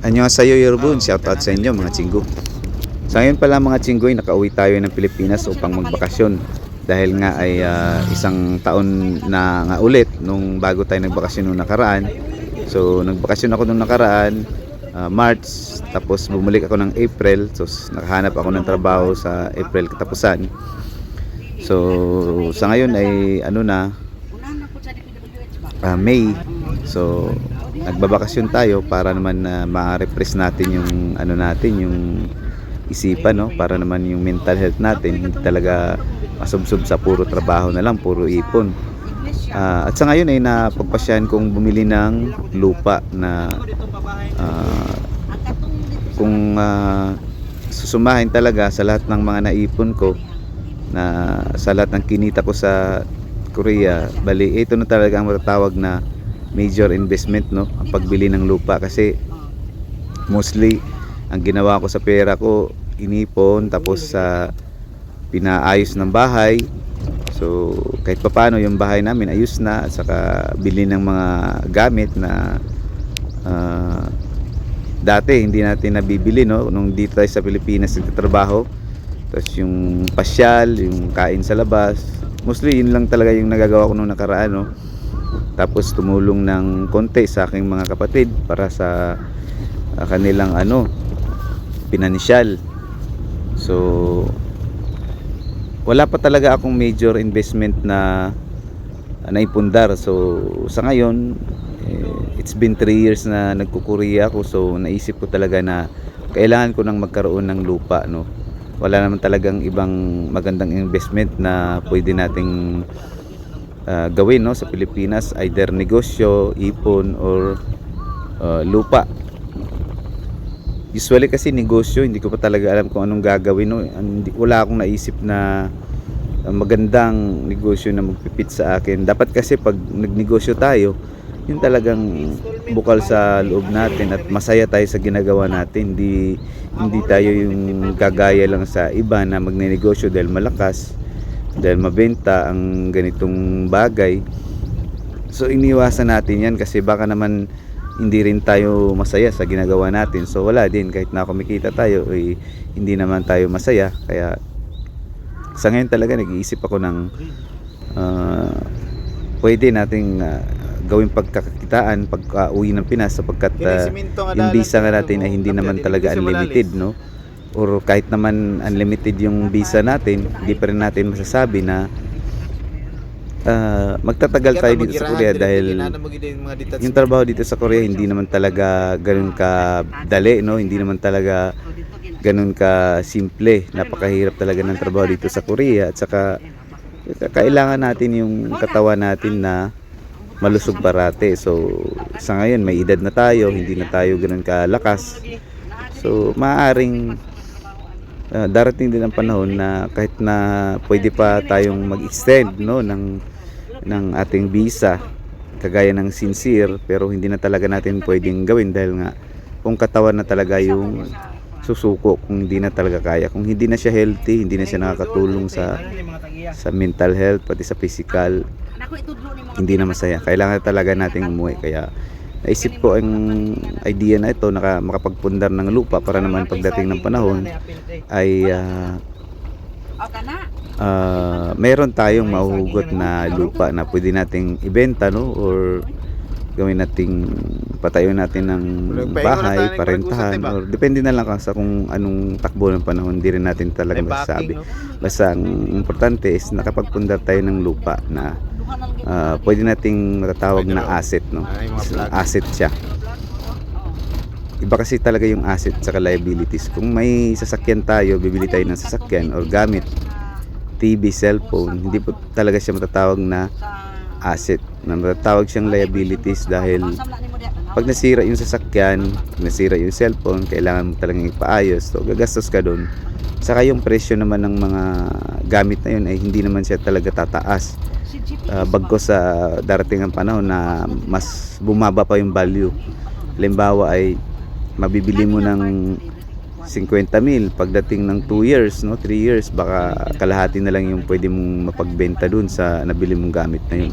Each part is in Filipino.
Annyeonghaseyo Yorobun, shoutout sa inyo mga chinggo. Sa ngayon pala mga chinggoy, nakauwi tayo ng Pilipinas upang magbakasyon. Dahil nga ay isang taon na nga ulit nung bago tayo nagbakasyon nung nakaraan. So nagbakasyon ako nung nakaraan, March, tapos bumalik ako ng April. So nakahanap ako ng trabaho sa April katapusan. So sa ngayon ay May. So nagbabakasyon tayo para naman ma-refresh natin yung yung isipan, no, para naman yung mental health natin hindi talaga masubsob sa puro trabaho na lang, puro ipon. At sa ngayon ay napagpasyahan kong bumili ng lupa na kung susumahin talaga sa lahat ng mga naipon ko, na sa lahat ng kinita ko sa Korea, bali ito na talaga ang matatawag na major investment, no, ang pagbili ng lupa. Kasi mostly ang ginawa ko sa pera ko, inipon, tapos pinaayos ng bahay. So kahit papaano yung bahay namin ayos na, at saka bili ng mga gamit na dati hindi natin nabibili, no, nung dito tayo sa Pilipinas nagtatrabaho. Tapos yung pasyal, yung kain sa labas, mostly yun lang talaga yung nagagawa ko nung nakaraan, no. Tapos tumulong ng konti sa aking mga kapatid para sa kanilang pinansyal. So wala pa talaga akong major investment na naipundar. So sa ngayon, it's been 3 years na nagkukureya ako. So naisip ko talaga na kailangan ko nang magkaroon ng lupa, no. Wala naman talagang ibang magandang investment na pwede nating gawin, no, sa Pilipinas, either negosyo, ipon, or lupa. Usually kasi negosyo, hindi ko pa talaga alam kung anong gagawin, no. Wala akong naisip na magandang negosyo na magpipit sa akin. Dapat kasi pag nagnegosyo tayo, yun talagang bukal sa loob natin at masaya tayo sa ginagawa natin. Hindi tayo yung gagaya lang sa iba na magnenegosyo dahil malakas, dahil mabenta ang ganitong bagay. So iniwasan natin yan kasi baka naman hindi rin tayo masaya sa ginagawa natin. So wala din, kahit na kumikita tayo, hindi naman tayo masaya. Kaya sa ngayon talaga nag-iisip ako ng pwede nating gawing pagkakakitaan pag uwi ng Pinas, sapagkat yung visa nga natin ay hindi naman talaga unlimited, no. Or kahit naman unlimited yung visa natin, hindi pa rin natin masasabi na magtatagal tayo dito sa Korea, dahil yung trabaho dito sa Korea hindi naman talaga ganun ka dali, no. Hindi naman talaga ganun ka simple. Napakahirap talaga ng trabaho dito sa Korea, at saka kailangan natin yung katawan natin na malusog parate. So sa ngayon may edad na tayo, hindi na tayo ganun kalakas. So maaaring darating din ang panahon na kahit na pwede pa tayong mag-extend, no, ng ating visa kagaya ng sincere, pero hindi na talaga natin pwedeng gawin dahil nga kung katawan na talaga yung susuko, kung hindi na talaga kaya, kung hindi na siya healthy, hindi na siya nakakatulong sa mental health, pati sa physical, hindi na masaya. Kailangan talaga nating umuwi. Kaya naisip ko ang idea na ito, makapagpundar ng lupa para naman pagdating ng panahon ay meron tayong mahuhugot na lupa na pwede nating ibenta, no, or gawin nating patayo natin ng bahay, parentahan, or depende na lang sa kung anong takbo ng panahon. Di rin natin talaga masasabi. Basta ang importante is nakapagpundar tayo ng lupa na pwede nating matatawag na asset, no. Asset siya. Iba kasi talaga yung asset sa liabilities. Kung may sasakyan tayo, bibili tayo ng sasakyan or gamit, TV, cellphone, hindi po talaga siya matatawag na asset. Matatawag siyang liabilities dahil pag nasira yung sasakyan, nasira yung cellphone, kailangan mo talagang ipaayos. So gagastos ka doon. Saka yung presyo naman ng mga gamit na yun ay hindi naman siya talaga tataas. Bagkus sa darating ang panahon na mas bumaba pa yung value. Halimbawa ay mabibili mo ng 50,000, pagdating ng 2 years, no, 3 years, baka kalahati na lang yung pwede mong mapagbenta dun sa nabili mong gamit na yun.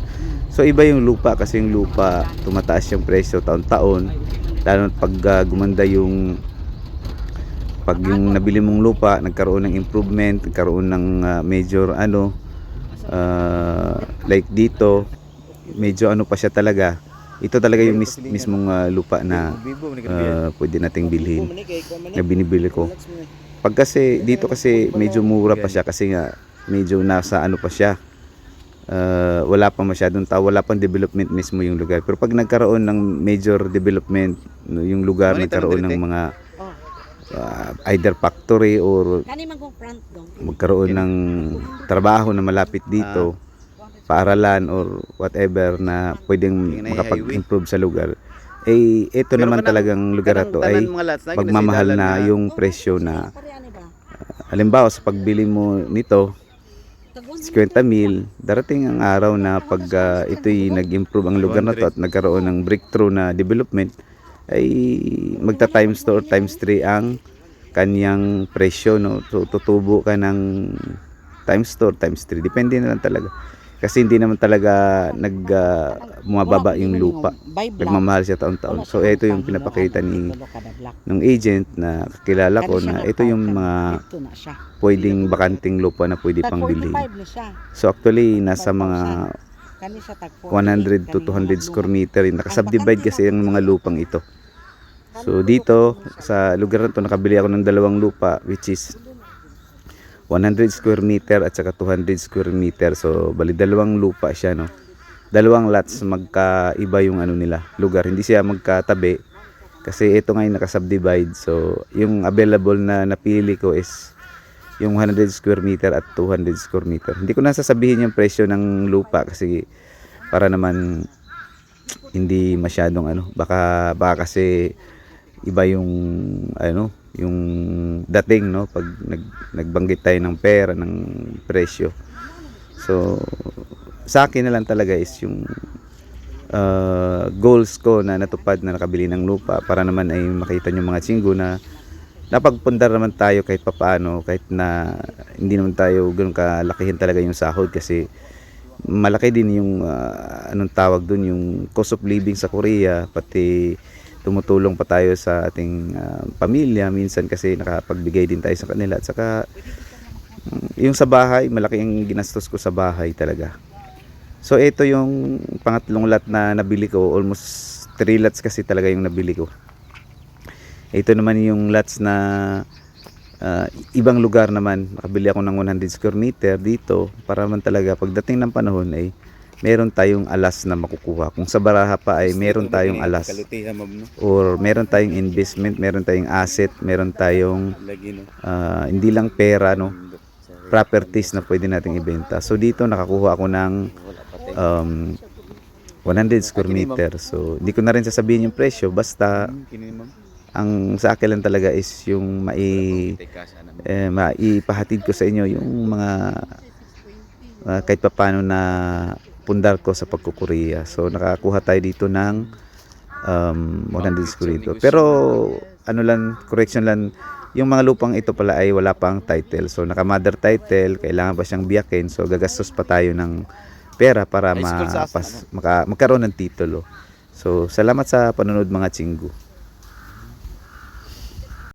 So iba yung lupa, kasi yung lupa tumataas yung presyo taon-taon. Lalo na pag gumanda yung nabili mong lupa, nagkaroon ng improvement, nagkaroon ng major like dito, medyo ano pa siya talaga. Ito talaga yung mismong lupa na pwede nating bilhin na binibili ko. Pag kasi dito kasi medyo mura pa siya kasi nga medyo nasa ano pa siya. Wala pa masyadong tao, wala pang development mismo yung lugar. Pero pag nagkaroon ng major development, yung lugar nagkaroon ng mga either factory or magkaroon ng trabaho na malapit dito, paaralan or whatever na pwedeng makapag-improve sa lugar, ito naman talagang lugar na to ay magmamahal na yung presyo na halimbawa sa pagbili mo nito 50,000, darating ang araw na pag ito'y nag-improve ang lugar na to at nagkaroon ng breakthrough na development, ay magta times 2 or times 3 ang kanyang presyo, no? So tutubo ka ng times 2 or times 3, depende na lang talaga. Kasi hindi naman talaga bumababa yung lupa. Nagmamahal siya taon-taon. So ito yung pinapakita ng agent na kakilala ko na ito yung mga pwedeng bakanting lupa na pwede pang bilhin. So actually nasa mga 100 to 200 square meter. Nakasubdivide kasi yung mga lupang ito. So dito sa lugar na to nakabili ako ng dalawang lupa, which is 100 square meter at saka 200 square meter. So bali dalawang lupa siya, no. Dalawang lots, magkaiba yung ano nila, lugar. Hindi siya magkatabi kasi ito ngayon nakasubdivide. So yung available na napili ko is yung 100 square meter at 200 square meter. Hindi ko na sasabihin yung presyo ng lupa kasi para naman hindi masyadong baka kasi iba yung yung dating, no, pag nagbanggit tayo ng pera, ng presyo. So sa akin na lang talaga is yung goals ko na natupad na nakabili ng lupa para naman ay makita nyo mga chinggo na napagpundar naman tayo kahit papaano, kahit na hindi naman tayo ganoon kalakihin talaga yung sahod kasi malaki din yung anong tawag dun, yung cost of living sa Korea, pati tumutulong pa tayo sa ating pamilya minsan kasi nakapagbigay din tayo sa kanila at saka yung sa bahay, malaki ang ginastos ko sa bahay talaga. So ito yung pangatlong lot na nabili ko, almost 3 lots kasi talaga yung nabili ko. Ito naman yung lots na ibang lugar naman, nakabili ako ng 100 square meter dito para man talaga pagdating ng panahon ay meron tayong alas na makukuha. Kung sa Baraha pa ay meron tayong alas or meron tayong investment, meron tayong asset, meron tayong hindi lang pera, no, properties na pwede nating ibenta. So dito nakakuha ako ng 100 square meter. So hindi ko na rin sasabihin yung presyo, basta ang sa akin lang talaga is yung maipahatid ko sa inyo yung mga kahit papaano na pundar ko sa pagkukureya. So nakakuha tayo dito ng 100 square meter. Pero correction lang, yung mga lupang ito pala ay wala pang title. So naka mother title, kailangan pa siyang biyakin. So gagastos pa tayo ng pera para magkaroon ng titulo. So salamat sa panonood mga chinggo.